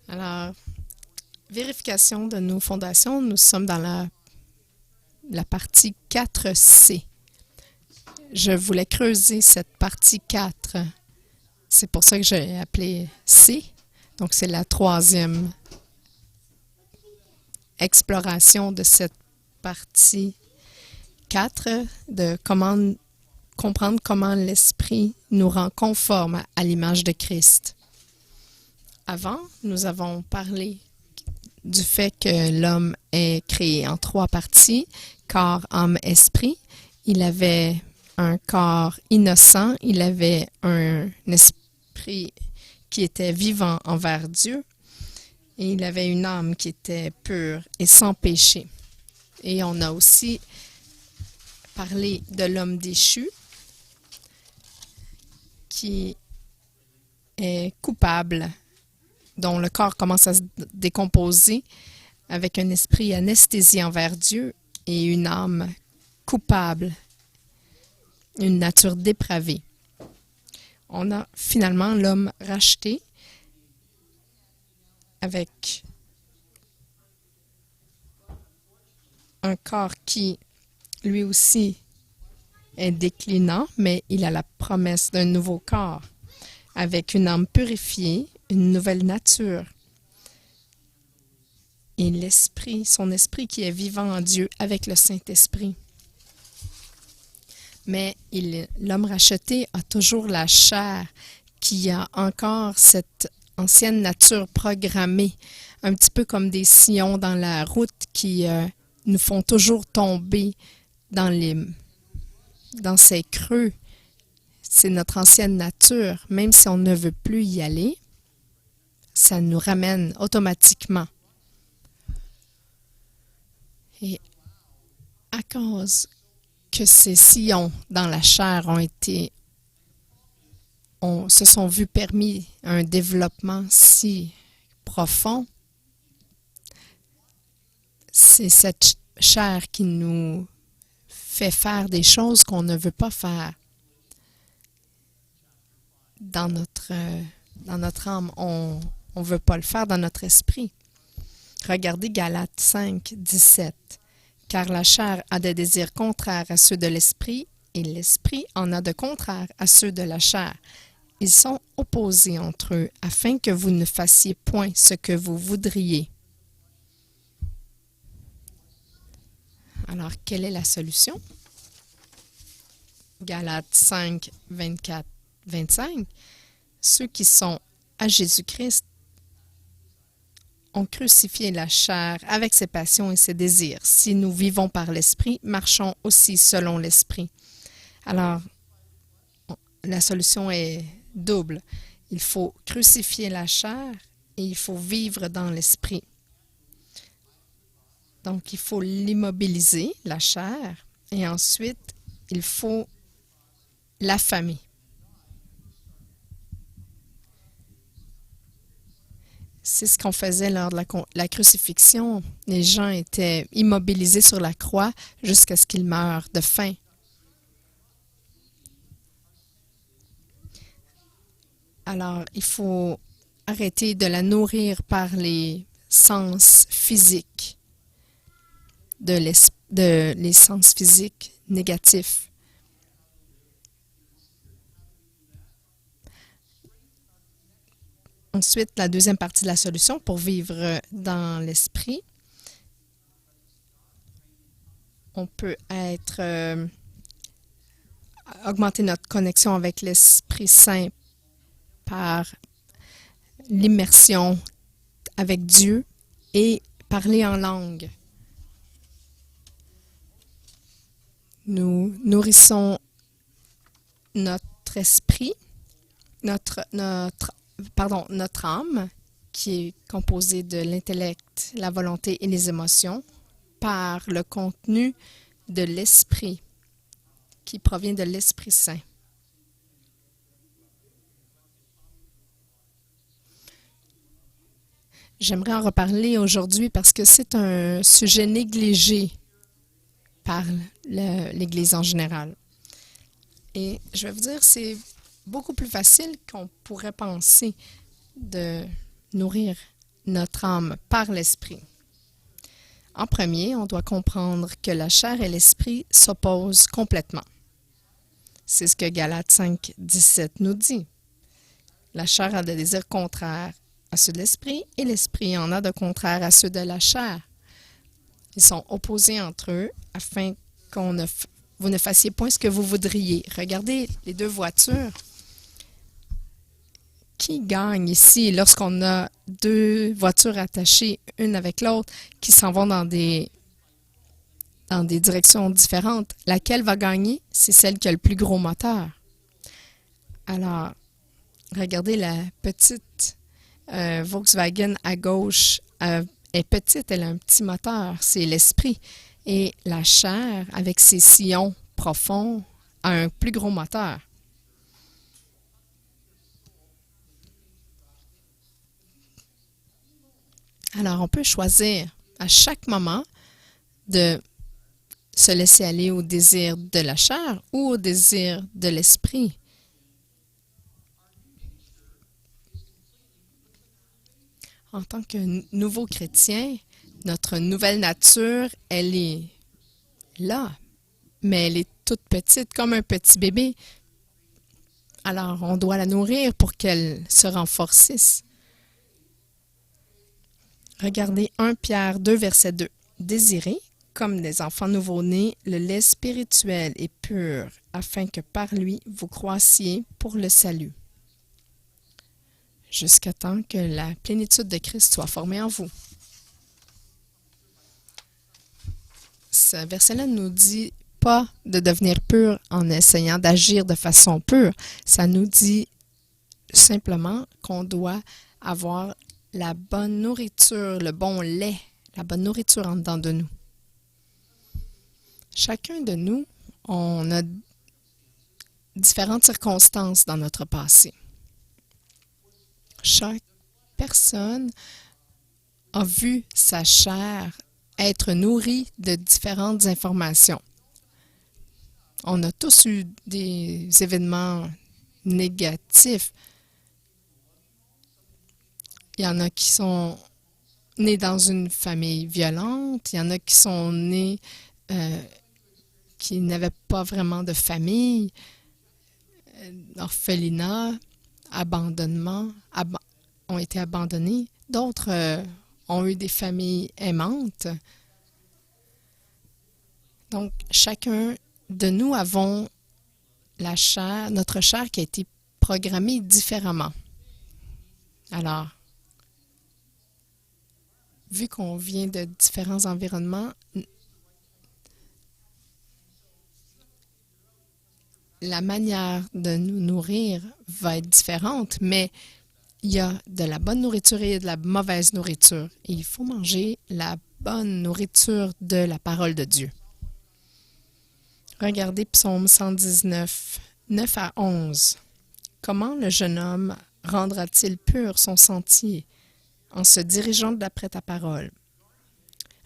Alors, vérification de nos fondations, nous sommes dans la partie 4C. Je voulais creuser cette partie 4. C'est pour ça que j'ai appelé C. Donc, c'est la troisième exploration de cette partie 4, de comprendre comment l'Esprit nous rend conformes à l'image de Christ. Avant, nous avons parlé du fait que l'homme est créé en 3 parties, corps, âme, esprit. Il avait un corps innocent, il avait un esprit qui était vivant envers Dieu, et il avait une âme qui était pure et sans péché. Et on a aussi parlé de l'homme déchu, qui est coupable, dont le corps commence à se décomposer avec un esprit anesthésié envers Dieu et une âme coupable, une nature dépravée. On a finalement l'homme racheté avec un corps qui, lui aussi, est déclinant, mais il a la promesse d'un nouveau corps, avec une âme purifiée, une nouvelle nature. Et l'esprit, son esprit qui est vivant en Dieu avec le Saint-Esprit. Mais l'homme racheté a toujours la chair qui a encore cette ancienne nature programmée, un petit peu comme des sillons dans la route qui nous font toujours tomber dans ces creux. C'est notre ancienne nature. Même si on ne veut plus y aller, ça nous ramène automatiquement. Et à cause que ces sillons dans la chair se sont vus permis un développement si profond, c'est cette chair qui nous fait faire des choses qu'on ne veut pas faire. Dans notre âme, on ne veut pas le faire dans notre esprit. Regardez Galates 5, 17. Car la chair a des désirs contraires à ceux de l'esprit, et l'esprit en a de contraires à ceux de la chair. Ils sont opposés entre eux, afin que vous ne fassiez point ce que vous voudriez. Alors, quelle est la solution? Galates 5, 24, 25. Ceux qui sont à Jésus-Christ ont crucifié la chair avec ses passions et ses désirs. Si nous vivons par l'Esprit, marchons aussi selon l'Esprit. Alors, la solution est double. Il faut crucifier la chair et il faut vivre dans l'Esprit. Donc, il faut l'immobiliser, la chair, et ensuite, il faut l'affamer. C'est ce qu'on faisait lors de la crucifixion. Les gens étaient immobilisés sur la croix jusqu'à ce qu'ils meurent de faim. Alors, il faut arrêter de la nourrir par les sens physiques, les sens physiques négatifs. Ensuite, la deuxième partie de la solution pour vivre dans l'esprit, on peut augmenter notre connexion avec l'Esprit Saint par l'immersion avec Dieu et parler en langue. Nous nourrissons notre esprit, notre âme, qui est composée de l'intellect, la volonté et les émotions, par le contenu de l'esprit, qui provient de l'Esprit Saint. J'aimerais en reparler aujourd'hui parce que c'est un sujet négligé par l'Église en général. Et je vais vous dire, c'est beaucoup plus facile qu'on pourrait penser de nourrir notre âme par l'esprit. En premier, on doit comprendre que la chair et l'esprit s'opposent complètement. C'est ce que Galates 5, 17 nous dit. La chair a des désirs contraires à ceux de l'esprit et l'esprit en a de contraires à ceux de la chair. Ils sont opposés entre eux afin vous ne fassiez point ce que vous voudriez. Regardez les deux voitures. Qui gagne ici lorsqu'on a deux voitures attachées une avec l'autre qui s'en vont dans des directions différentes? Laquelle va gagner? C'est celle qui a le plus gros moteur. Alors, regardez la petite Volkswagen à gauche. Est petite, elle a un petit moteur, c'est l'esprit. Et la chair, avec ses sillons profonds, a un plus gros moteur. Alors, on peut choisir à chaque moment de se laisser aller au désir de la chair ou au désir de l'esprit. En tant que nouveau chrétien, notre nouvelle nature, elle est là, mais elle est toute petite, comme un petit bébé. Alors, on doit la nourrir pour qu'elle se renforcisse. Regardez 1 Pierre 2, verset 2. Désirez, comme des enfants nouveau-nés, le lait spirituel et pur, afin que par lui vous croissiez pour le salut, jusqu'à temps que la plénitude de Christ soit formée en vous. Ce verset-là ne nous dit pas de devenir pur en essayant d'agir de façon pure. Ça nous dit simplement qu'on doit avoir la bonne nourriture, le bon lait, la bonne nourriture en dedans de nous. Chacun de nous, on a différentes circonstances dans notre passé. Chaque personne a vu sa chair être nourrie de différentes informations. On a tous eu des événements négatifs. Il y en a qui sont nés dans une famille violente, il y en a qui sont nés qui n'avaient pas vraiment de famille, orphelinat, abandonnement, ont été abandonnés. D'autres ont eu des familles aimantes. Donc, chacun de nous avons notre chair qui a été programmée différemment. Alors, vu qu'on vient de différents environnements, la manière de nous nourrir va être différente, mais il y a de la bonne nourriture et de la mauvaise nourriture. Et il faut manger la bonne nourriture de la parole de Dieu. Regardez Psaume 119, 9 à 11. Comment le jeune homme rendra-t-il pur son sentier en se dirigeant d'après ta parole?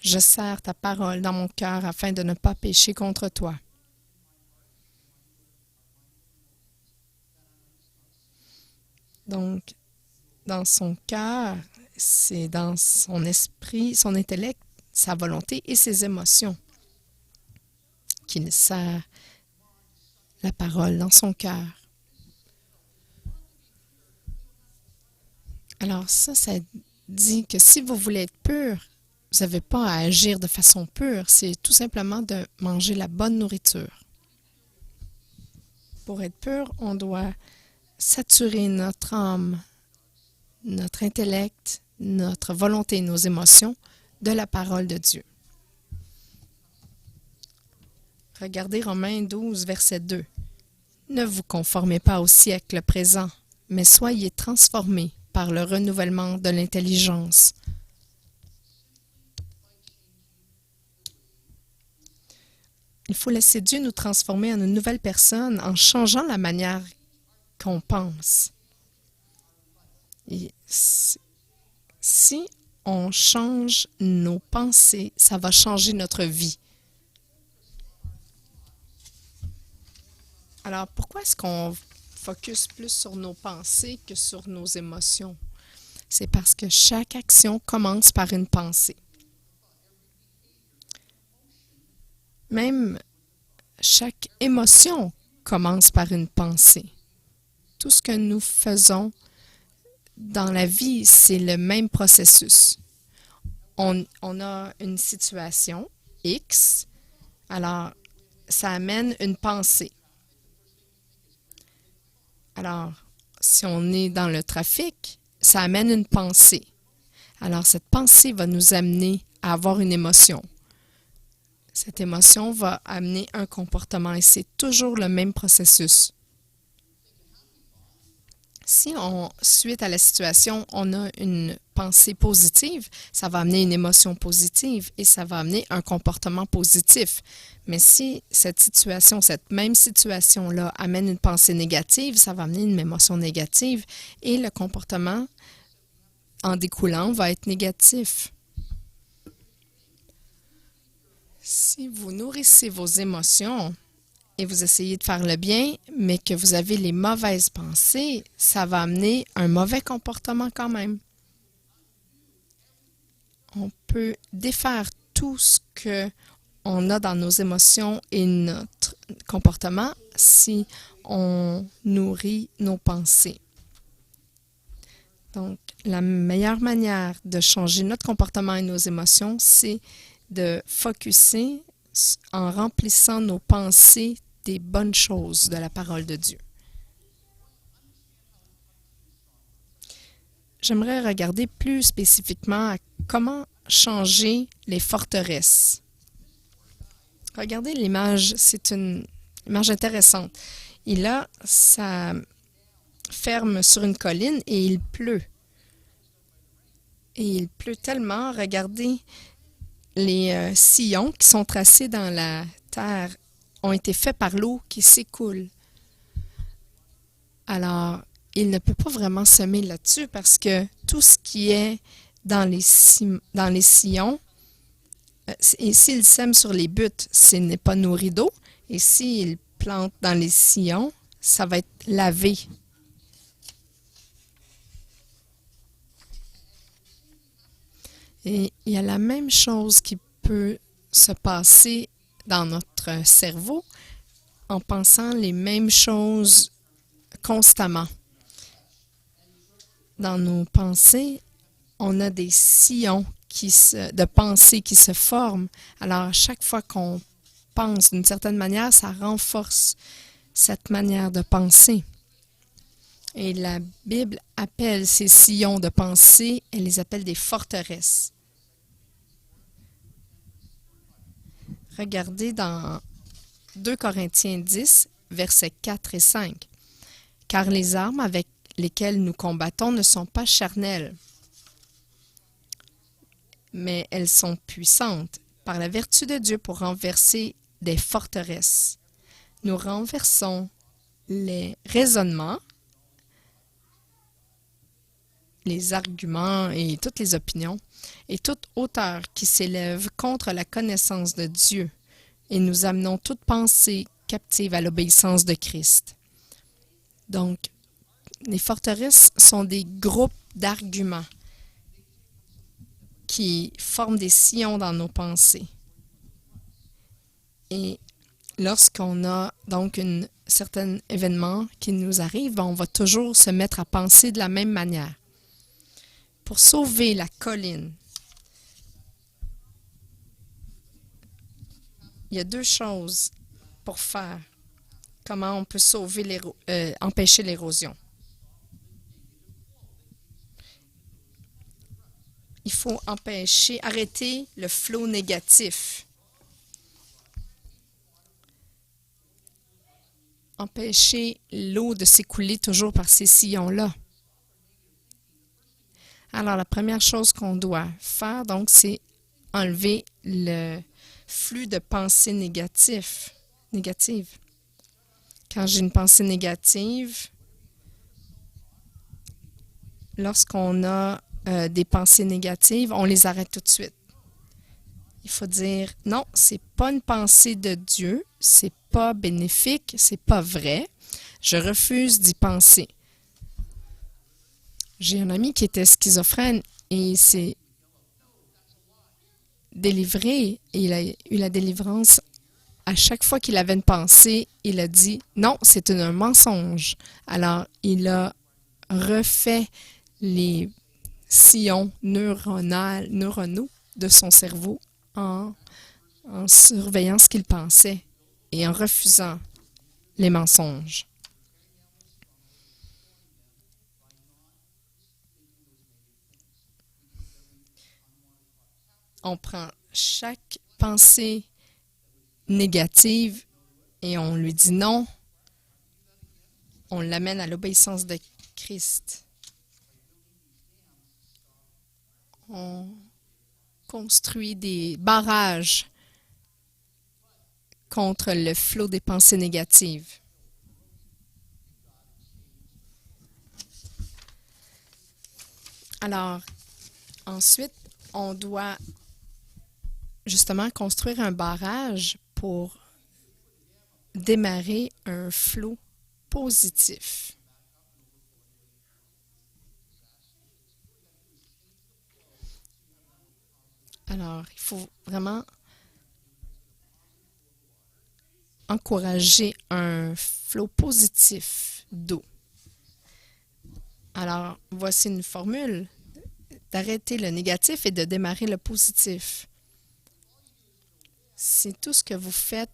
Je serre ta parole dans mon cœur afin de ne pas pécher contre toi. Donc, dans son cœur, c'est dans son esprit, son intellect, sa volonté et ses émotions qu'il serre la parole dans son cœur. Alors ça dit que si vous voulez être pur, vous n'avez pas à agir de façon pure, c'est tout simplement de manger la bonne nourriture. Pour être pur, on doit saturer notre âme, notre intellect, notre volonté, nos émotions de la parole de Dieu. Regardez Romains 12, verset 2. Ne vous conformez pas au siècle présent, mais soyez transformés par le renouvellement de l'intelligence. Il faut laisser Dieu nous transformer en une nouvelle personne en changeant la manière qu'on pense. Et si on change nos pensées, ça va changer notre vie. Alors, pourquoi est-ce qu'on focus plus sur nos pensées que sur nos émotions? C'est parce que chaque action commence par une pensée. Même chaque émotion commence par une pensée. Tout ce que nous faisons dans la vie, c'est le même processus. On a une situation X, alors ça amène une pensée. Alors, si on est dans le trafic, ça amène une pensée. Alors, cette pensée va nous amener à avoir une émotion. Cette émotion va amener un comportement et c'est toujours le même processus. Si suite à la situation, on a une pensée positive, ça va amener une émotion positive et ça va amener un comportement positif. Mais si cette même situation-là amène une pensée négative, ça va amener une émotion négative et le comportement en découlant va être négatif. Si vous nourrissez vos émotions et vous essayez de faire le bien, mais que vous avez les mauvaises pensées, ça va amener un mauvais comportement quand même. On peut défaire tout ce qu'on a dans nos émotions et notre comportement si on nourrit nos pensées. Donc, la meilleure manière de changer notre comportement et nos émotions, c'est de focusser en remplissant nos pensées des bonnes choses de la parole de Dieu. J'aimerais regarder plus spécifiquement à comment changer les forteresses. Regardez l'image, c'est une image intéressante. Il a sa ferme sur une colline et il pleut. Et il pleut tellement, regardez, les sillons qui sont tracés dans la terre ont été faits par l'eau qui s'écoule. Alors, il ne peut pas vraiment semer là-dessus parce que tout ce qui est dans les sillons, et s'il sème sur les buttes, ce n'est pas nourri d'eau. Et s'il plante dans les sillons, ça va être lavé. Et il y a la même chose qui peut se passer dans notre cerveau en pensant les mêmes choses constamment. Dans nos pensées, on a des sillons de pensées qui se forment. Alors, à chaque fois qu'on pense d'une certaine manière, ça renforce cette manière de penser. Et la Bible appelle ces sillons de pensée, elle les appelle des forteresses. Regardez dans 2 Corinthiens 10, versets 4 et 5. « Car les armes avec lesquelles nous combattons ne sont pas charnelles, mais elles sont puissantes par la vertu de Dieu pour renverser des forteresses. Nous renversons les raisonnements, les arguments et toutes les opinions, et toute hauteur qui s'élève contre la connaissance de Dieu, et nous amenons toute pensée captive à l'obéissance de Christ. » Donc, les forteresses sont des groupes d'arguments qui forment des sillons dans nos pensées. Et lorsqu'on a donc un certain événement qui nous arrive, on va toujours se mettre à penser de la même manière. Pour sauver la colline, il y a 2 choses pour faire. Comment on peut empêcher l'érosion. Il faut arrêter le flot négatif. Empêcher l'eau de s'écouler toujours par ces sillons-là. Alors, la première chose qu'on doit faire, donc, c'est enlever le flux de pensées négatives. Quand j'ai une pensée négative, lorsqu'on a des pensées négatives, on les arrête tout de suite. Il faut dire, non, c'est pas une pensée de Dieu, c'est pas bénéfique, c'est pas vrai. Je refuse d'y penser. J'ai un ami qui était schizophrène et il s'est délivré et il a eu la délivrance. À chaque fois qu'il avait une pensée, il a dit non, c'est un mensonge. Alors, il a refait les sillons neuronaux de son cerveau en surveillant ce qu'il pensait et en refusant les mensonges. On prend chaque pensée négative et on lui dit non. On l'amène à l'obéissance de Christ. On construit des barrages contre le flot des pensées négatives. Alors, ensuite, on doit justement construire un barrage pour démarrer un flot positif. Alors, il faut vraiment encourager un flot positif d'eau. Alors, voici une formule d'arrêter le négatif et de démarrer le positif. Si tout ce que vous faites,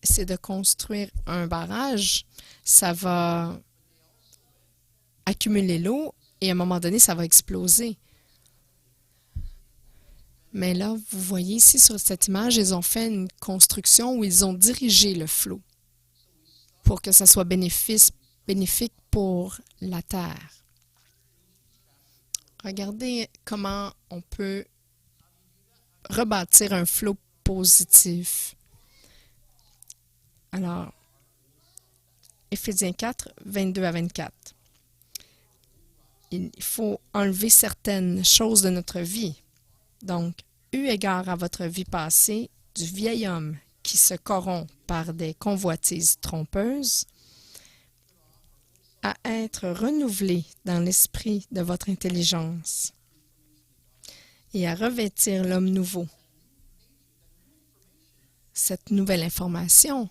c'est de construire un barrage, ça va accumuler l'eau et à un moment donné, ça va exploser. Mais là, vous voyez ici sur cette image, ils ont fait une construction où ils ont dirigé le flot pour que ça soit bénéfique pour la Terre. Regardez comment on peut rebâtir un flot positif. Alors, Éphésiens 4, 22 à 24. Il faut enlever certaines choses de notre vie. Donc, eu égard à votre vie passée, du vieil homme qui se corrompt par des convoitises trompeuses, à être renouvelé dans l'esprit de votre intelligence et à revêtir l'homme nouveau. Cette nouvelle information,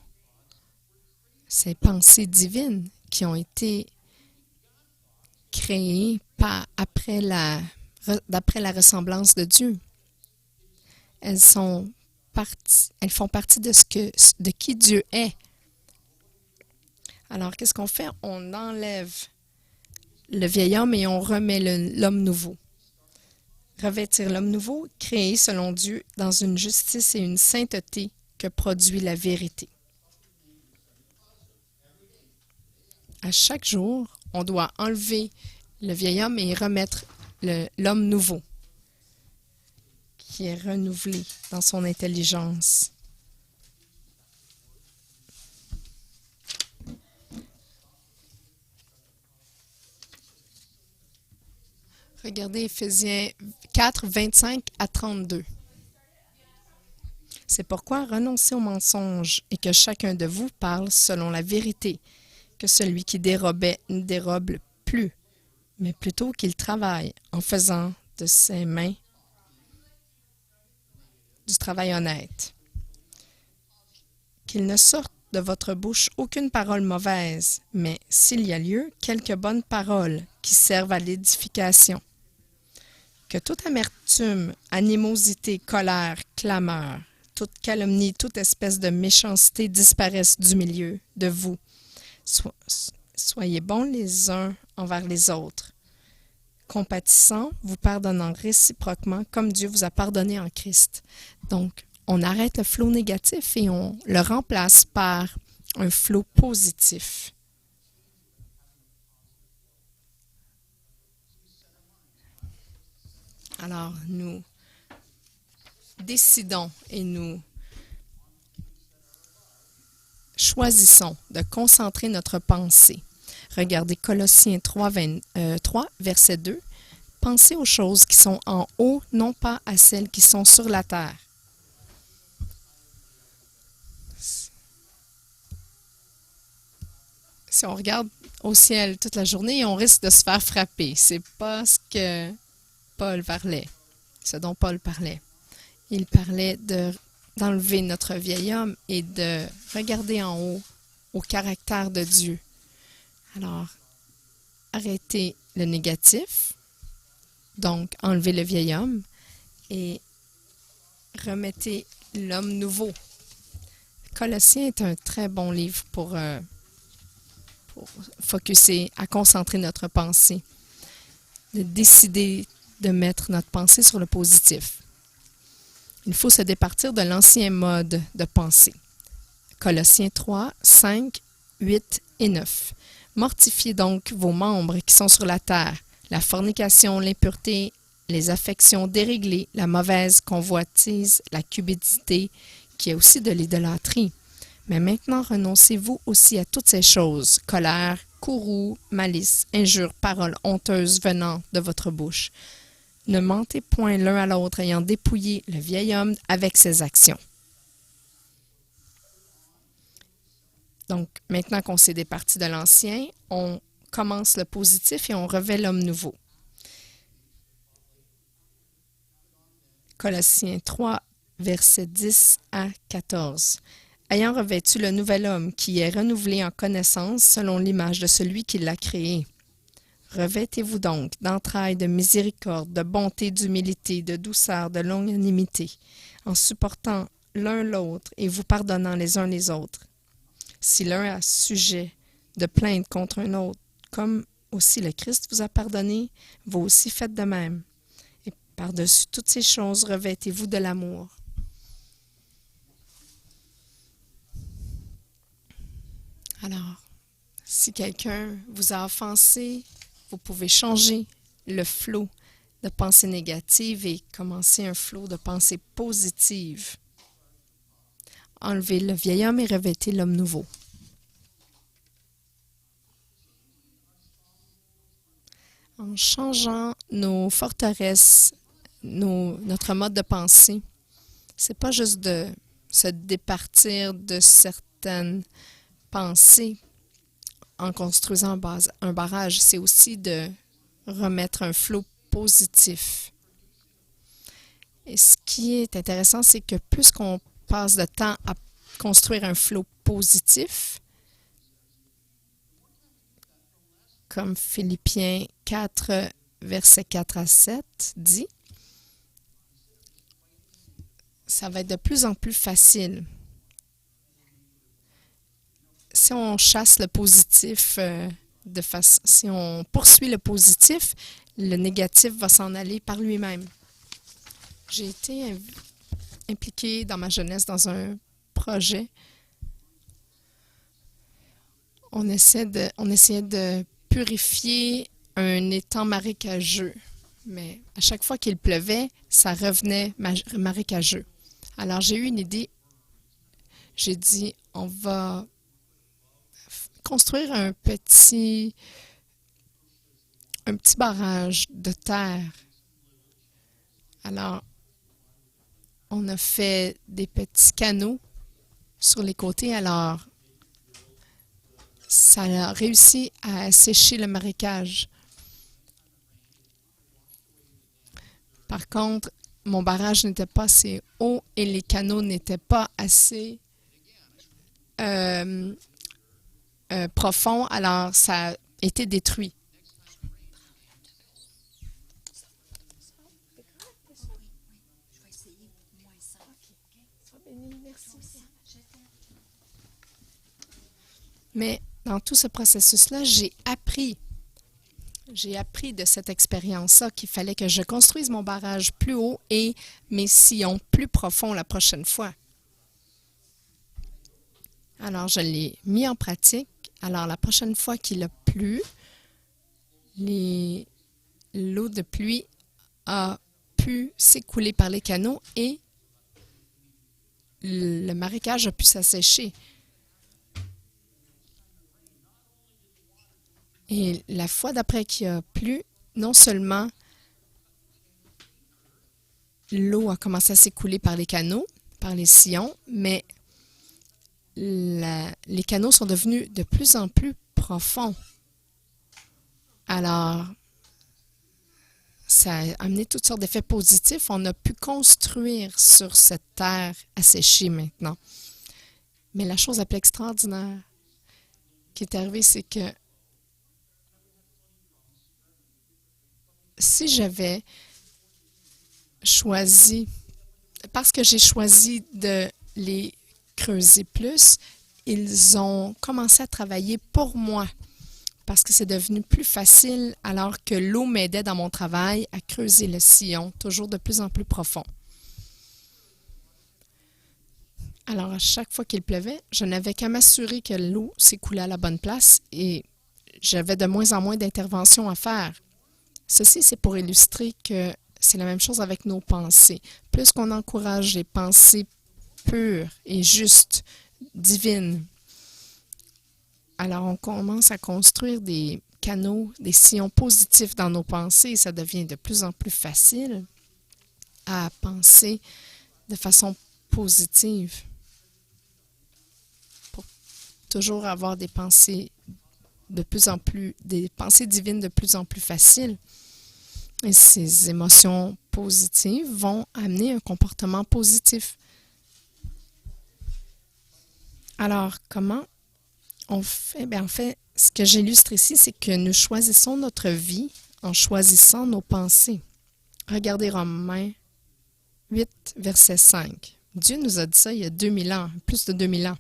ces pensées divines qui ont été créées d'après la ressemblance de Dieu. Elles font partie de qui Dieu est. Alors, qu'est-ce qu'on fait? On enlève le vieil homme et on remet l'homme nouveau. Revêtir l'homme nouveau, créé selon Dieu dans une justice et une sainteté que produit la vérité. À chaque jour, on doit enlever le vieil homme et remettre l'homme nouveau, qui est renouvelé dans son intelligence. Regardez Éphésiens 4, 25 à 32. C'est pourquoi renoncez aux mensonges et que chacun de vous parle selon la vérité, que celui qui dérobait ne dérobe plus, mais plutôt qu'il travaille en faisant de ses mains du travail honnête. Qu'il ne sorte de votre bouche aucune parole mauvaise, mais s'il y a lieu, quelques bonnes paroles qui servent à l'édification. Que toute amertume, animosité, colère, clameur, toute calomnie, toute espèce de méchanceté disparaissent du milieu de vous. Soyez bons les uns envers les autres, compatissants, vous pardonnant réciproquement comme Dieu vous a pardonné en Christ. Donc, on arrête le flot négatif et on le remplace par un flot positif. Alors, nous décidons et nous choisissons de concentrer notre pensée. Regardez Colossiens 3, verset 2. Pensez aux choses qui sont en haut, non pas à celles qui sont sur la terre. Si on regarde au ciel toute la journée, on risque de se faire frapper. C'est pas ce que Paul parlait, ce dont Paul parlait. Il parlait d'enlever notre vieil homme et de regarder en haut au caractère de Dieu. Alors, arrêtez le négatif, donc enlevez le vieil homme et remettez l'homme nouveau. Colossiens est un très bon livre pour focusser, à concentrer notre pensée, de décider de mettre notre pensée sur le positif. Il faut se départir de l'ancien mode de pensée. Colossiens 3, 5, 8 et 9. Mortifiez donc vos membres qui sont sur la terre, la fornication, l'impureté, les affections déréglées, la mauvaise convoitise, la cupidité, qui est aussi de l'idolâtrie. Mais maintenant renoncez-vous aussi à toutes ces choses, colère, courroux, malice, injures, paroles honteuses venant de votre bouche. Ne mentez point l'un à l'autre, ayant dépouillé le vieil homme avec ses actions. Donc, maintenant qu'on s'est départi de l'ancien, on commence le positif et on revêt l'homme nouveau. Colossiens 3, versets 10 à 14. Ayant revêtu le nouvel homme qui est renouvelé en connaissance selon l'image de celui qui l'a créé. Revêtez-vous donc d'entrailles de miséricorde, de bonté, d'humilité, de douceur, de longanimité, en supportant l'un l'autre et vous pardonnant les uns les autres. Si l'un a sujet de plainte contre un autre, comme aussi le Christ vous a pardonné, vous aussi faites de même. Et par-dessus toutes ces choses, revêtez-vous de l'amour. Alors, si quelqu'un vous a offensé, vous pouvez changer le flot de pensée négative et commencer un flot de pensée positive. Enlevez le vieil homme et revêtez l'homme nouveau. En changeant nos forteresses, notre mode de pensée, c'est pas juste de se départir de certaines pensées en construisant un barrage, c'est aussi de remettre un flot positif. Et ce qui est intéressant, c'est que plus qu'on passe de temps à construire un flot positif, comme Philippiens 4, versets 4 à 7 dit, ça va être de plus en plus facile. Si on chasse le positif, si on poursuit le positif, le négatif va s'en aller par lui-même. J'ai été impliquée dans ma jeunesse dans un projet. On essayait de purifier un étang marécageux, mais à chaque fois qu'il pleuvait, ça revenait marécageux. Alors j'ai eu une idée. J'ai dit, on va construire un petit barrage de terre. Alors, on a fait des petits canaux sur les côtés. Alors, ça a réussi à sécher le marécage. Par contre, mon barrage n'était pas assez haut et les canaux n'étaient pas assez profonds. Alors, ça a été détruit. Mais dans tout ce processus-là, j'ai appris de cette expérience-là qu'il fallait que je construise mon barrage plus haut et mes sillons plus profonds la prochaine fois. Alors, je l'ai mis en pratique. Alors, la prochaine fois qu'il a plu, l'eau de pluie a pu s'écouler par les canaux et le marécage a pu s'assécher. Et la fois d'après qu'il a plu, non seulement l'eau a commencé à s'écouler par les canaux, par les sillons, mais les canaux sont devenus de plus en plus profond. Alors, ça a amené toutes sortes d'effets positifs. On a pu construire sur cette terre asséchée maintenant. Mais la chose la plus extraordinaire qui est arrivée, c'est que si j'avais choisi, parce que j'ai choisi de les creuser plus, ils ont commencé à travailler pour moi. Parce que c'est devenu plus facile alors que l'eau m'aidait dans mon travail à creuser le sillon, toujours de plus en plus profond. Alors, à chaque fois qu'il pleuvait, je n'avais qu'à m'assurer que l'eau s'écoulait à la bonne place et j'avais de moins en moins d'interventions à faire. Ceci, c'est pour illustrer que c'est la même chose avec nos pensées. Plus qu'on encourage les pensées pures et justes, divines, alors, on commence à construire des canaux, des sillons positifs dans nos pensées et ça devient de plus en plus facile à penser de façon positive. Pour toujours avoir des pensées des pensées divines de plus en plus faciles. Et ces émotions positives vont amener un comportement positif. Alors, comment on fait? En fait, ce que j'illustre ici, c'est que nous choisissons notre vie en choisissant nos pensées. Regardez Romains 8, verset 5. Dieu nous a dit ça il y a 2000 ans, plus de 2000 ans.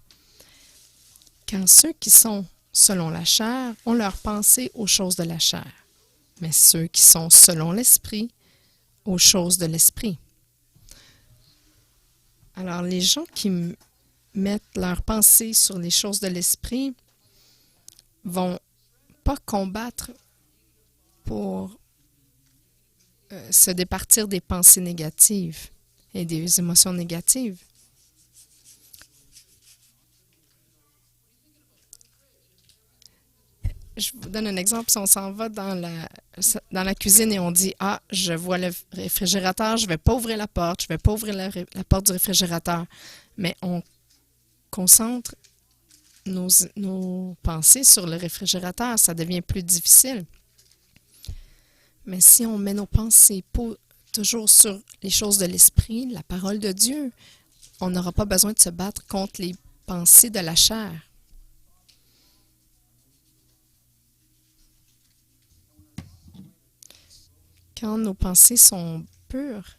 Quand ceux qui sont selon la chair ont leur pensée aux choses de la chair, mais ceux qui sont selon l'esprit, aux choses de l'esprit. Alors, les gens qui mettent leur pensée sur les choses de l'esprit vont pas combattre pour se départir des pensées négatives et des émotions négatives. Je vous donne un exemple. Si on s'en va dans la cuisine et on dit « Ah, je vois le réfrigérateur, je ne vais pas ouvrir la porte, je ne vais pas ouvrir la porte du réfrigérateur. » Mais on concentre nos pensées sur le réfrigérateur, ça devient plus difficile. Mais si on met nos pensées toujours sur les choses de l'esprit, la parole de Dieu, on n'aura pas besoin de se battre contre les pensées de la chair. Quand nos pensées sont pures,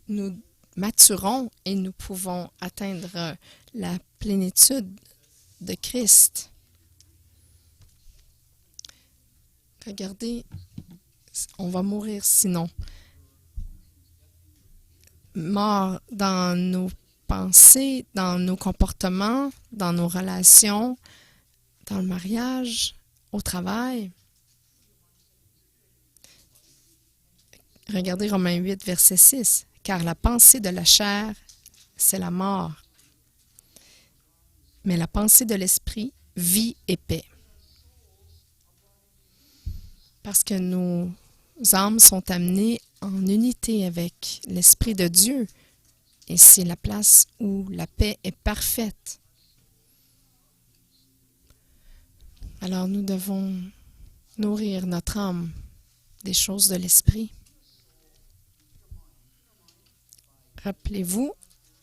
nous maturons et nous pouvons atteindre la plénitude de Christ. Regardez, on va mourir sinon. Mort dans nos pensées, dans nos comportements, dans nos relations, dans le mariage, au travail. Regardez Romains 8, verset 6. « Car la pensée de la chair, c'est la mort. Mais la pensée de l'esprit, vie et paix. » Parce que nos âmes sont amenées en unité avec l'Esprit de Dieu. Et c'est la place où la paix est parfaite. Alors nous devons nourrir notre âme des choses de l'Esprit. Rappelez-vous,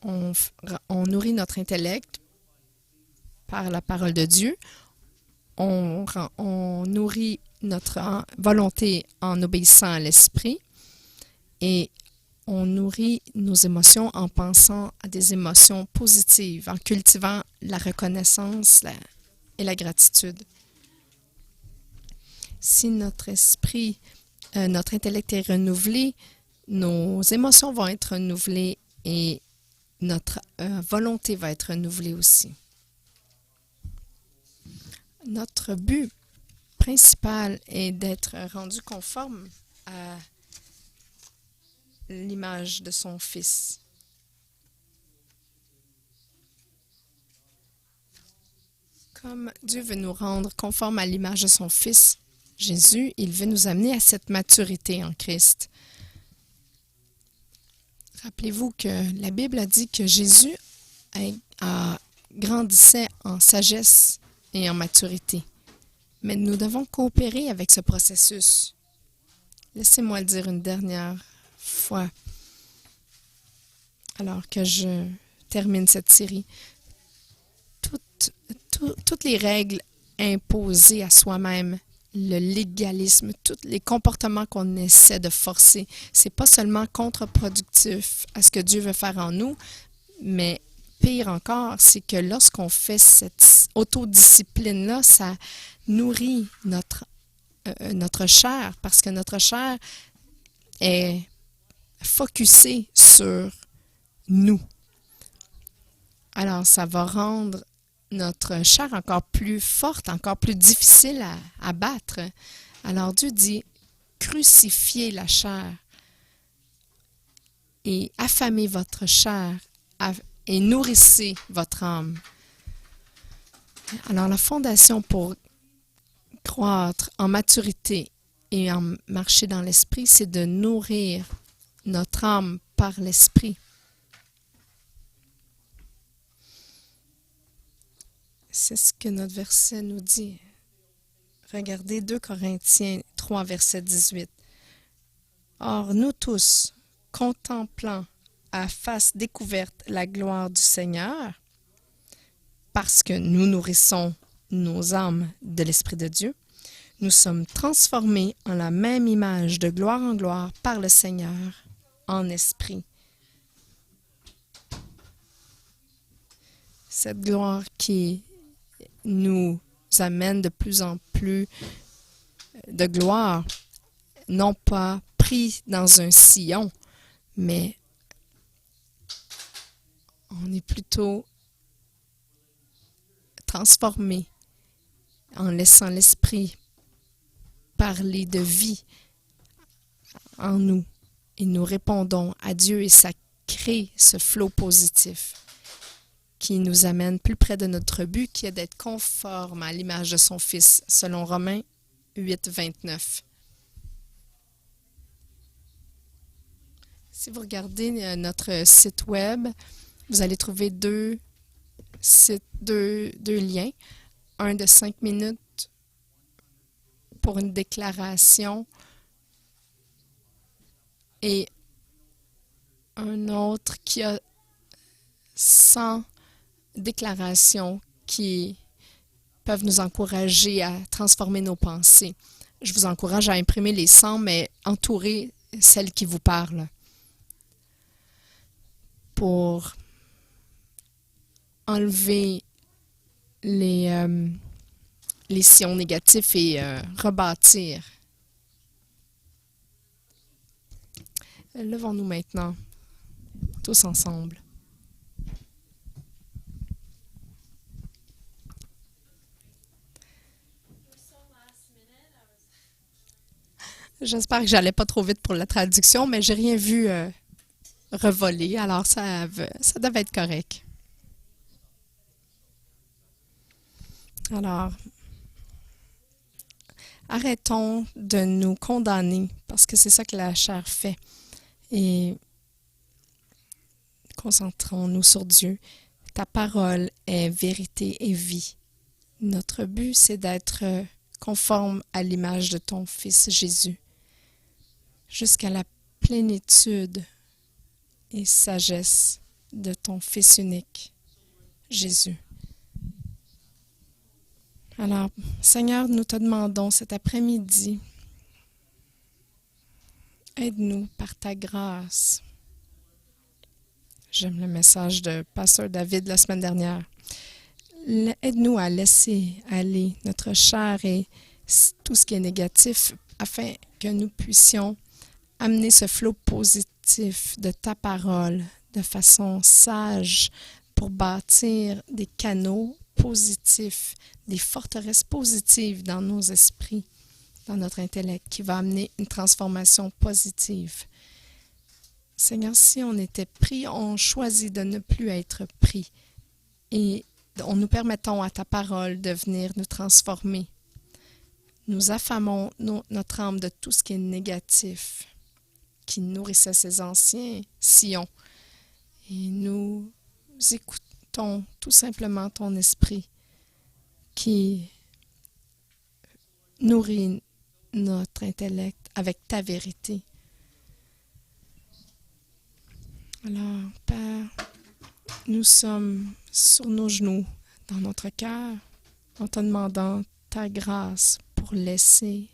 on nourrit notre intellect par la parole de Dieu. On nourrit notre volonté en obéissant à l'Esprit et on nourrit nos émotions en pensant à des émotions positives, en cultivant la reconnaissance et la gratitude. Si notre esprit, notre intellect est renouvelé, nos émotions vont être renouvelées et notre volonté va être renouvelée aussi. Notre but principal est d'être rendu conforme à l'image de son Fils. Comme Dieu veut nous rendre conformes à l'image de son Fils, Jésus, il veut nous amener à cette maturité en Christ. Rappelez-vous que la Bible a dit que Jésus grandissait en sagesse et en maturité. Mais nous devons coopérer avec ce processus. Laissez-moi le dire une dernière fois, alors que je termine cette série. Toutes les règles imposées à soi-même, le légalisme, tous les comportements qu'on essaie de forcer, c'est pas seulement contre-productif à ce que Dieu veut faire en nous, mais pire encore, c'est que lorsqu'on fait cette autodiscipline-là, ça nourrit notre chair, parce que notre chair est focusée sur nous. Alors, ça va rendre notre chair encore plus forte, encore plus difficile à battre. Alors, Dieu dit, crucifiez la chair et affamez votre chair et nourrissez votre âme. Alors, la fondation pour croître en maturité et en marcher dans l'esprit, c'est de nourrir notre âme par l'esprit. C'est ce que notre verset nous dit. Regardez 2 Corinthiens 3, verset 18. Or, nous tous, contemplant à face découverte la gloire du Seigneur, parce que nous nourrissons nos âmes de l'Esprit de Dieu, nous sommes transformés en la même image de gloire en gloire par le Seigneur en esprit. Cette gloire qui nous amène de plus en plus de gloire, non pas pris dans un sillon, mais on est plutôt transformé en laissant l'esprit parler de vie en nous. Et nous répondons à Dieu et ça crée ce flot positif qui nous amène plus près de notre but, qui est d'être conforme à l'image de son Fils, selon Romains 8, 29. Si vous regardez notre site web, vous allez trouver deux liens. Un de 5 minutes pour une déclaration et un autre qui a 100 déclarations qui peuvent nous encourager à transformer nos pensées. Je vous encourage à imprimer les 100, mais entourez celles qui vous parlent pour enlever les sillons négatifs et rebâtir. Levons-nous maintenant, tous ensemble. J'espère que j'allais pas trop vite pour la traduction, mais j'ai rien vu revoler, alors ça devait être correct. Alors, arrêtons de nous condamner, parce que c'est ça que la chair fait. Et concentrons-nous sur Dieu. Ta parole est vérité et vie. Notre but, c'est d'être conforme à l'image de ton Fils Jésus, jusqu'à la plénitude et sagesse de ton Fils unique, Jésus. Alors, Seigneur, nous te demandons cet après-midi, aide-nous par ta grâce. J'aime le message de Pasteur David la semaine dernière. Aide-nous à laisser aller notre chair et tout ce qui est négatif afin que nous puissions amener ce flot positif de ta parole de façon sage pour bâtir des canaux positifs, des forteresses positives dans nos esprits, dans notre intellect, qui va amener une transformation positive. Seigneur, si on était pris, on choisit de ne plus être pris et nous permettons à ta parole de venir nous transformer. Nous affamons notre âme de tout ce qui est négatif, qui nourrissait ces anciens sillons. Et nous écoutons tout simplement ton esprit qui Nourris notre intellect avec ta vérité. Alors, Père, nous sommes sur nos genoux, dans notre cœur, en te demandant ta grâce pour laisser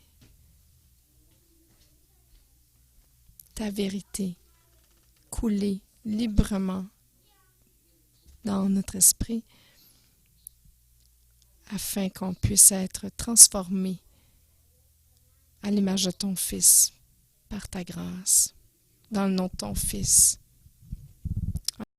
ta vérité couler librement dans notre esprit afin qu'on puisse être transformé à l'image de ton Fils par ta grâce. Dans le nom de ton Fils.